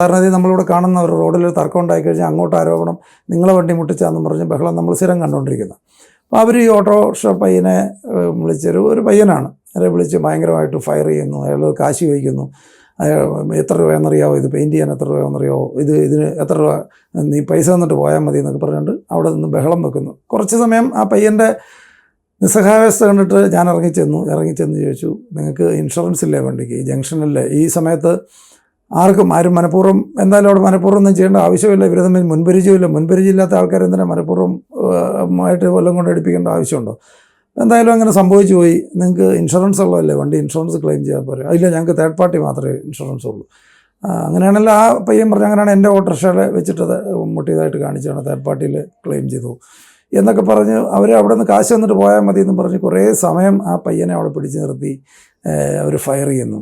സാധാരണ നമ്മളിവിടെ കാണുന്ന ഒരു റോഡിൽ തർക്കം ഉണ്ടായിക്കഴിഞ്ഞാൽ അങ്ങോട്ട് ആരോപണം നിങ്ങളെ വണ്ടി മുട്ടിച്ചാന്ന് പറഞ്ഞ് ബഹളം നമ്മൾ സ്ഥിരം കണ്ടുകൊണ്ടിരിക്കുന്നത്. അപ്പോൾ അവർ ഈ ഓട്ടോറിക്ഷ പയ്യനെ ഒരു പയ്യനാണ് അവരെ വിളിച്ച് ഭയങ്കരമായിട്ട് ഫയർ ചെയ്യുന്നു. അയാൾ കാശ് ചോദിക്കുന്നു. അയാൾ എത്ര രൂപയെന്നറിയാമോ, ഇത് പെയിൻറ്റ് ചെയ്യാൻ എത്ര രൂപയെന്നറിയാമോ, ഇതിന് എത്ര രൂപ, നീ പൈസ തന്നിട്ട് പോയാൽ മതി എന്നൊക്കെ പറഞ്ഞുകൊണ്ട് അവിടെ നിന്ന് ബഹളം വെക്കുന്നു. കുറച്ച് സമയം ആ പയ്യൻ്റെ നിസ്സഹായാവസ്ഥ കണ്ടിട്ട് ഞാൻ ഇറങ്ങിച്ചെന്ന് ചോദിച്ചു, നിങ്ങൾക്ക് ഇൻഷുറൻസ് ഇല്ലേ വണ്ടിക്ക്, ഈ ജംഗ്ഷനില്ലേ? ഈ സമയത്ത് ആരും മനഃപൂർവ്വം, എന്തായാലും അവിടെ മനഃപൂർവ്വം ഒന്നും ചെയ്യേണ്ട ആവശ്യമില്ല. ഇവർ തമ്മിൽ മുൻപരിചയമില്ലാത്ത ആൾക്കാർ എന്തിനാ മനഃപൂർവ്വം ആയിട്ട് കൊല്ലം കൊണ്ട് എടുപ്പിക്കേണ്ട ആവശ്യമുണ്ടോ? എന്തായാലും അങ്ങനെ സംഭവിച്ചു പോയി. നിങ്ങൾക്ക് ഇൻഷുറൻസ് ഉള്ളതല്ലേ, വണ്ടി ഇൻഷുറൻസ് ക്ലെയിം ചെയ്താൽ പോരെ? ഇല്ല, ഞങ്ങൾക്ക് തേർഡ് പാർട്ടി മാത്രമേ ഇൻഷുറൻസ് ഉള്ളൂ. അങ്ങനെയാണല്ലോ ആ പയ്യൻ പറഞ്ഞു. അങ്ങനെയാണ് എൻ്റെ ഓട്ടോറിക്ഷയെ വെച്ചിട്ട് മുട്ടിയതായിട്ട് കാണിച്ചാണ്, തേർഡ് പാർട്ടിയിൽ ക്ലെയിം ചെയ്തു എന്നൊക്കെ പറഞ്ഞ് അവർ അവിടെ നിന്ന് കാശ് തന്നിട്ട് പോയാൽ മതി എന്ന് പറഞ്ഞ് കുറേ സമയം ആ പയ്യനെ അവിടെ പിടിച്ച് നിർത്തി അവർ ഫയർ ചെയ്യുന്നു.